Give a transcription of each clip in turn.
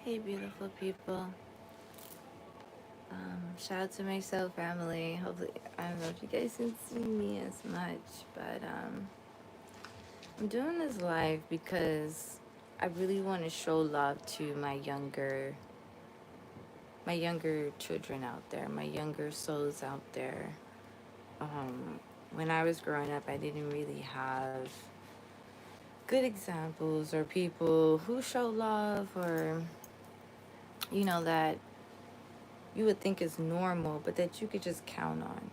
Hey, beautiful people. Shout out to my soul family. Hopefully, I don't know if you guys can see me as much, but I'm doing this live because I really want to show love to my younger children out there, my younger souls out there. When I was growing up, I didn't really have good examples or people who show love or that you would think is normal, but that you could just count on.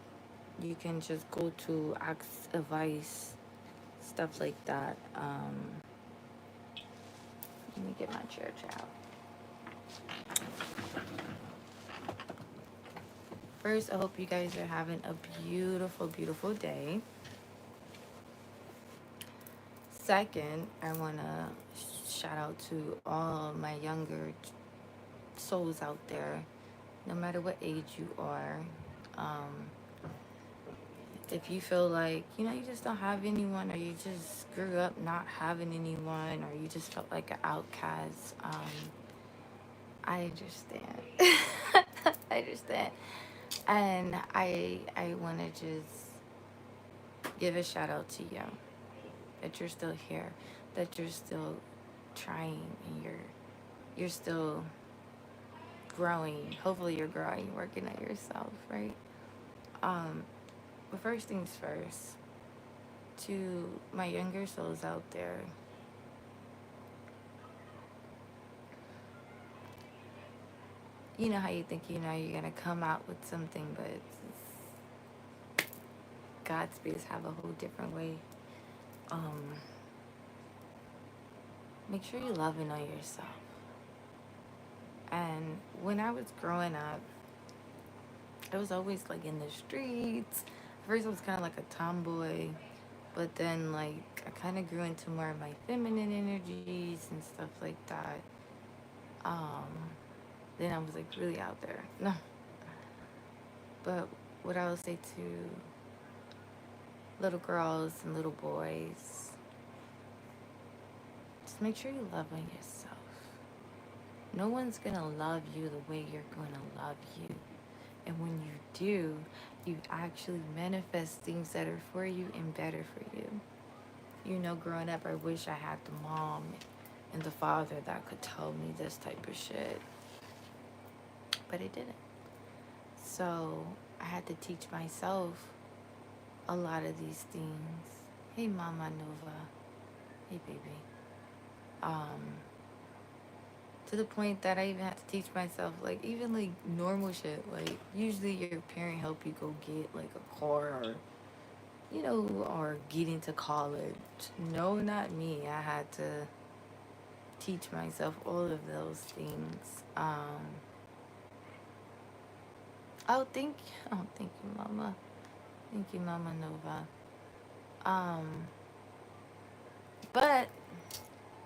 You can just go to ask advice, stuff like that. Let me get my church out. First, I hope you guys are having a beautiful, beautiful day. Second, I want to shout out to all my younger souls out there, no matter what age you are. Um, if you feel like, you just don't have anyone, or you just grew up not having anyone, or you just felt like an outcast, I understand. I understand. And I want to just give a shout out to you that you're still here, that you're still trying, and you're still growing. Hopefully you're growing, working on yourself, right? Um, but first things first, to my younger souls out there, you know how you think you're gonna come out with something, but God's space have a whole different way. Um, Make sure you're loving on yourself. And when I was growing up, I was always like in the streets. First, I was kind of like a tomboy, but then like I kind of grew into more of my feminine energies and stuff like that. Um, then I was like really out there. No, but what I would say to little girls and little boys, just make sure you love on yourself. No one's gonna love you the way you're gonna love you. And when you do, you actually manifest things that are for you and better for you. Growing up, I wish I had the mom and the father that could tell me this type of shit, but I didn't. So I had to teach myself a lot of these things. Hey, Mama Nova. Hey, baby. Um, to the point that I even had to teach myself, like, even like normal shit. Like, usually your parent help you go get like a car or get into college. No, not me. I had to teach myself all of those things. Oh, thank you, Mama. Thank you, Mama Nova. Um, but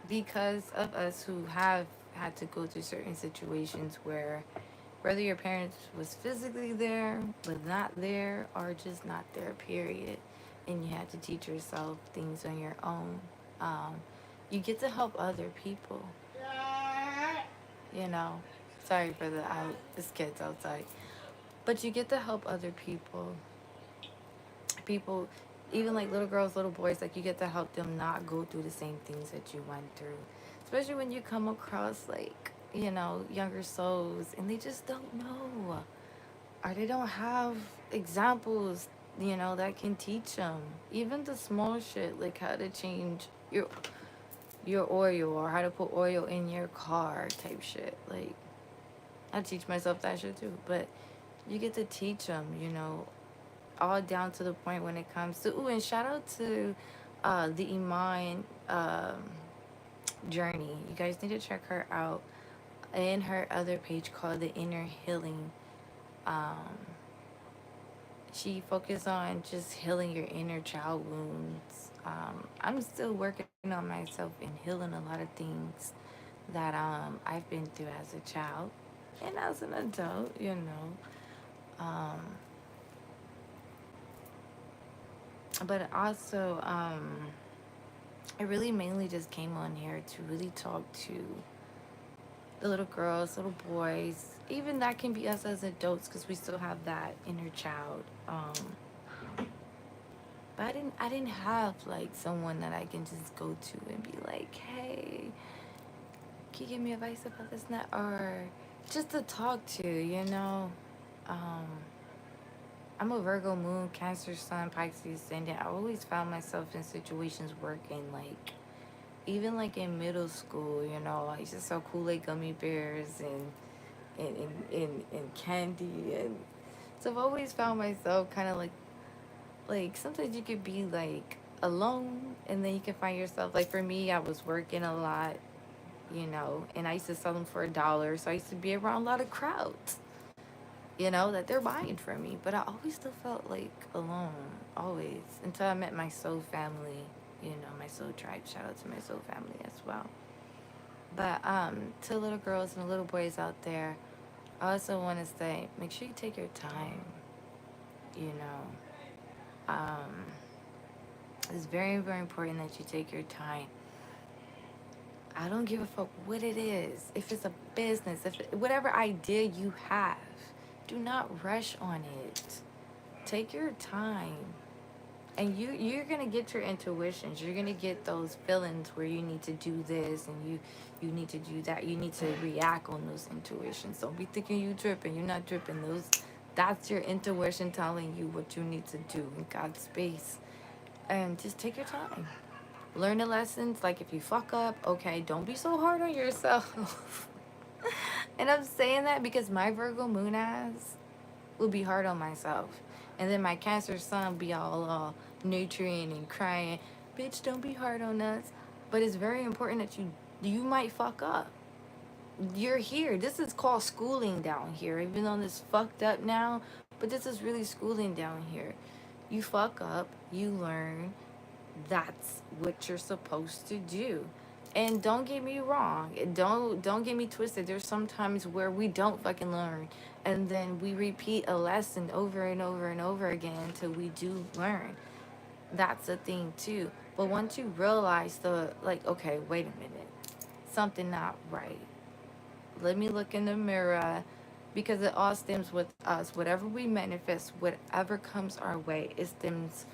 because of us who have had to go through certain situations where whether your parents was physically there but not there, or just not there, period, and you had to teach yourself things on your own, um, you get to help other people. you know Sorry for this kids outside. But you get to help other people, even like little girls, little boys. Like, you get to help them not go through the same things that you went through, especially when you come across like younger souls, and they just don't know, or they don't have examples that can teach them even the small shit, like how to change your oil, or how to put oil in your car type shit. Like, I teach myself that shit too, but you get to teach them, all down to the point when it comes to. Ooh, and shout out to the Iman journey. You guys need to check her out in her other page called The Inner Healing. Um, she focused on just healing your inner child wounds. I'm still working on myself and healing a lot of things that I've been through as a child and as an adult. Um, but also, I really mainly just came on here to really talk to the little girls, little boys, even that can be us as adults because we still have that inner child. But I didn't have like someone that I can just go to and be like, hey, can you give me advice about this and that, or just to talk to, you know. Um, I'm a Virgo moon, Cancer sun, Pisces ascendant. I always found myself in situations working like even like in middle school, you know, I used to sell Kool-Aid gummy bears and candy, and so I've always found myself kind of like sometimes you could be like alone and then you can find yourself like for me I was working a lot, you know, and I used to sell them for $1, so I used to be around a lot of crowds, you know, that they're buying from me, but I always still felt like alone, always, until I met my soul family, you know, my soul tribe. Shout out to my soul family as well. But to little girls and little boys out there, I also want to say, make sure you take your time. You know, it's very, very important that you take your time. I don't give a fuck what it is. If it's a business, whatever idea you have, do not rush on it. Take your time. And you're gonna get your intuitions. You're gonna get those feelings where you need to do this and you need to do that. You need to react on those intuitions. Don't be thinking you tripping. You're not tripping. That's your intuition telling you what you need to do in God's space. And just take your time. Learn the lessons. Like if you fuck up, okay, don't be so hard on yourself. And I'm saying that because my Virgo moon ass will be hard on myself. And then my Cancer sun be all nurturing and crying, bitch, don't be hard on us. But it's very important that you might fuck up. You're here. This is called schooling down here. Even though this fucked up now, but this is really schooling down here. You fuck up, you learn. That's what you're supposed to do. And don't get me wrong. Don't get me twisted. There's sometimes where we don't fucking learn, and then we repeat a lesson over and over and over again until we do learn. That's a thing too. But once you realize like, okay, wait a minute, something not right. Let me look in the mirror, because it all stems with us. Whatever we manifest, whatever comes our way, it stems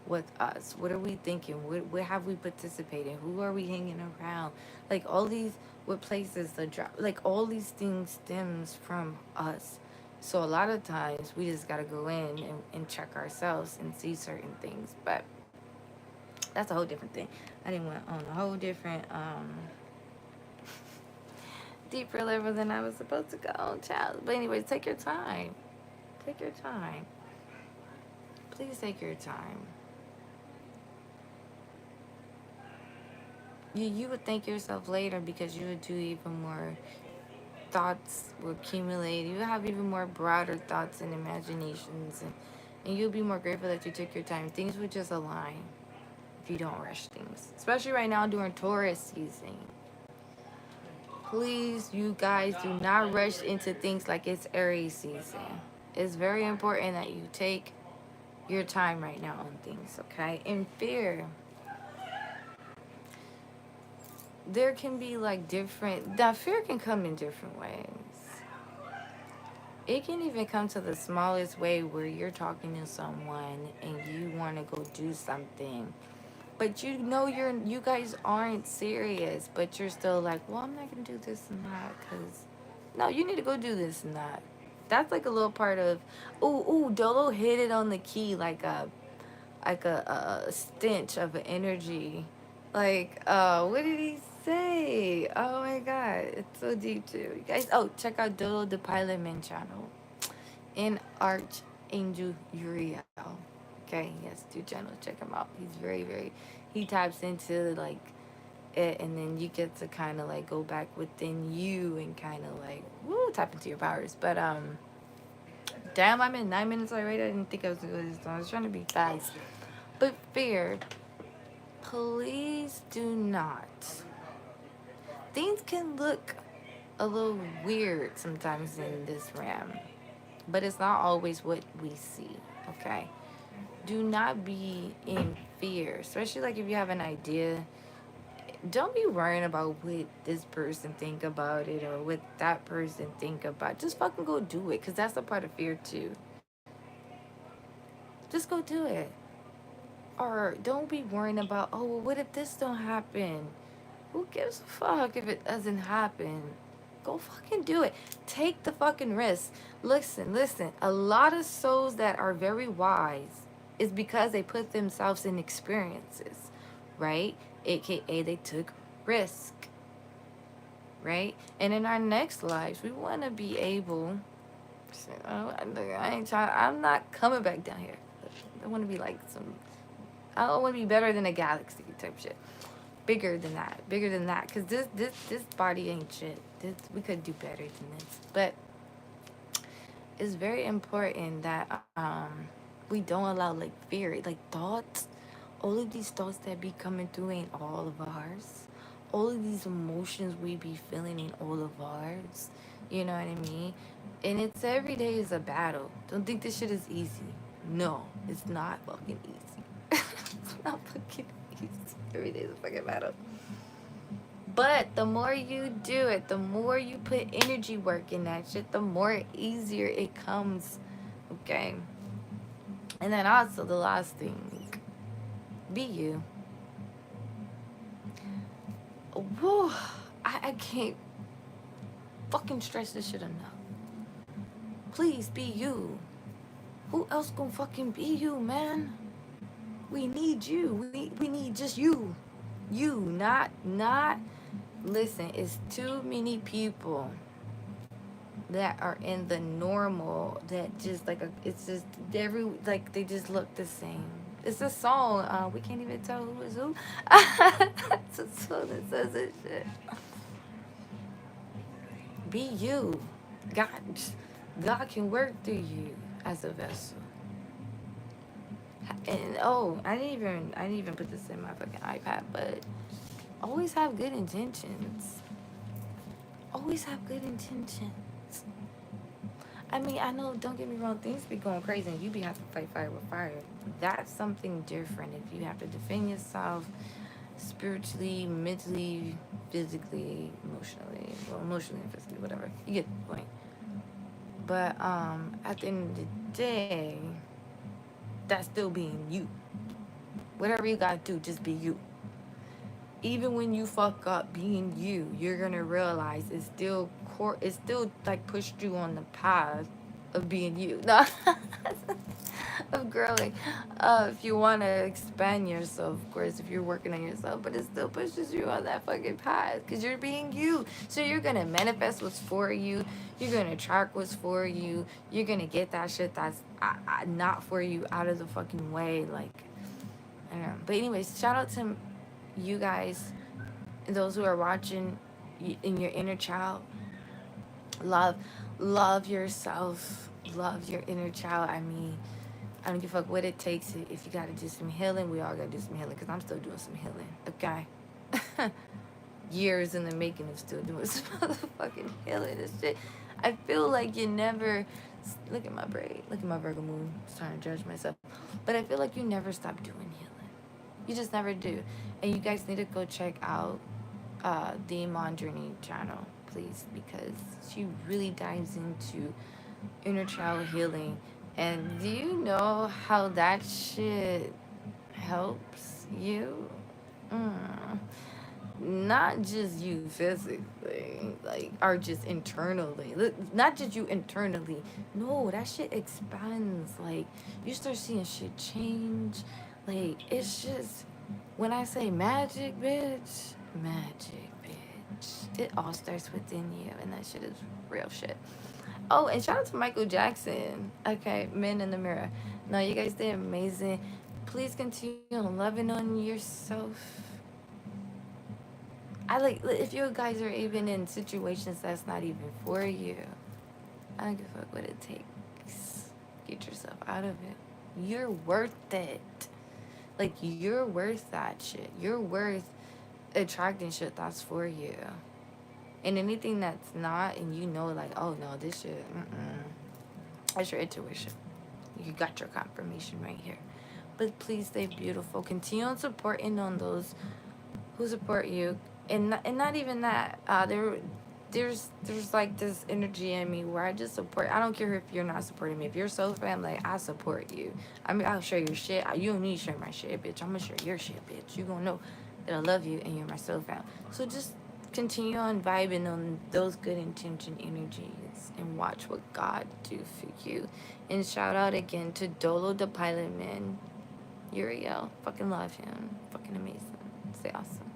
with us. What are we thinking? What have we participated? Who are we hanging around? Like all these, what places the drop, like all these things stems from us. So a lot of times we just gotta go in and check ourselves and see certain things. But that's a whole different thing. I didn't went on a whole different deeper level than I was supposed to go on, child. But anyways, take your time. Take your time. Please take your time. You would thank yourself later because you would do even more thoughts will accumulate. You have even more broader thoughts and imaginations, and you'll be more grateful that you took your time. Things would just align if you don't rush things, especially right now during Taurus season. Please, you guys, do not rush into things like it's Aries season. It's very important that you take your time right now on things, okay? And fear, there can be like different, that fear can come in different ways. It can even come to the smallest way where you're talking to someone and you want to go do something, but you know you guys aren't serious, but you're still like, well, I'm not gonna do this and that because no, you need to go do this and that. That's like a little part of, Dolo hit it on the key like a stench of an energy. Like, what did he say? Oh my god, it's so deep too. You guys, check out Dolo the Pilot Man channel in Archangel Uriel. Okay, he has 2 channels. Check him out. He's very, very. He taps into like it, and then you get to kind of like go back within you and kind of like tap into your powers. But damn, I'm in 9 minutes already. I didn't think I was gonna go this long. I was trying to be fast. But fear, please do not. Things can look a little weird sometimes in this realm, but it's not always what we see. Okay, do not be in fear, especially like if you have an idea Don't be worrying about what this person think about it or what that person think about. Just fucking go do it, because that's a part of fear too. Just go do it. Or don't be worrying about, oh, well, what if this don't happen? Who gives a fuck if it doesn't happen? Go fucking do it. Take the fucking risk. Listen. A lot of souls that are very wise is because they put themselves in experiences, right? AKA they took risk, right? And in our next lives, we want to be able. I ain't trying. I'm not coming back down here. I want to be like some. I want to be better than a galaxy type shit. Bigger than that. Cause this body ain't shit. We could do better than this. But it's very important that we don't allow like fear, like thoughts. All of these thoughts that be coming through ain't all of ours. All of these emotions we be feeling ain't all of ours. You know what I mean? And it's every day is a battle. Don't think this shit is easy. No, it's not fucking easy. It's not fucking easy. Every day is a fucking battle. But the more you do it, the more you put energy work in that shit, the more easier it comes. Okay? And then also the last thing, be you. Whoa, I can't fucking stress this shit enough. Please be you. Who else gonna fucking be you, man? We need you. We need just you. You, not. Listen, it's too many people that are in the normal that just like it's just like they just look the same. It's a song. We can't even tell who is who. It's a song that says this shit. Be you. God can work through you as a vessel. And oh, I didn't even put this in my fucking iPad, but always have good intentions. Always have good intentions. I mean, I know, don't get me wrong, things be going crazy and you be having to fight fire with fire. That's something different. If you have to defend yourself spiritually, mentally, physically, emotionally, well, emotionally and physically, whatever. You get the point. But at the end of the day, that's still being you. Whatever you gotta do, just be you. Even when you fuck up being you, you're gonna realize it's still like pushed you on the path of being you. No, of growing. If you wanna expand yourself, of course, if you're working on yourself, but it still pushes you on that fucking path because you're being you. So you're gonna manifest what's for you. You're gonna attract what's for you. You're gonna get that shit that's not for you out of the fucking way. Like, I don't know. But anyways, shout out to you guys, those who are watching, in your inner child. Love yourself. Love your inner child. I mean, I don't give a fuck what it takes. If you gotta do some healing, we all gotta do some healing, because I'm still doing some healing. Okay? Years in the making of still doing some motherfucking healing and shit. I feel like you never. Look at my brain. Look at my Virgo moon. I'm trying to judge myself. But I feel like you never stop doing healing. You just never do. And you guys need to go check out the Iman Journey channel, please, because she really dives into inner child healing. And do you know how that shit helps you? Not just you physically, like, or just internally. Not just you internally. No, that shit expands. Like, you start seeing shit change. Like, it's just, when I say magic, bitch, it all starts within you, and that shit is real shit. Oh, and shout out to Michael Jackson. Okay, Men in the Mirror. No, you guys did amazing. Please continue loving on yourself. If you guys are even in situations that's not even for you, I don't give a fuck what it takes. Get yourself out of it. You're worth it. Like, you're worth that shit. You're worth attracting shit that's for you. And anything that's not, and you know, like, oh no, this shit, that's your intuition. You got your confirmation right here. But please stay beautiful. Continue on supporting on those who support you, and not even that. There's like this energy in me where I just support. I don't care if you're not supporting me. If you're so fam, like I support you. I mean, I'll share your shit. You don't need to share my shit, bitch. I'm gonna share your shit, bitch. You gonna know that I love you and you're my soul fam. So just continue on vibing on those good intention energies and watch what God do for you. And shout out again to Dolo the Pilot Man. Uriel. Fucking love him. Fucking amazing. Stay awesome.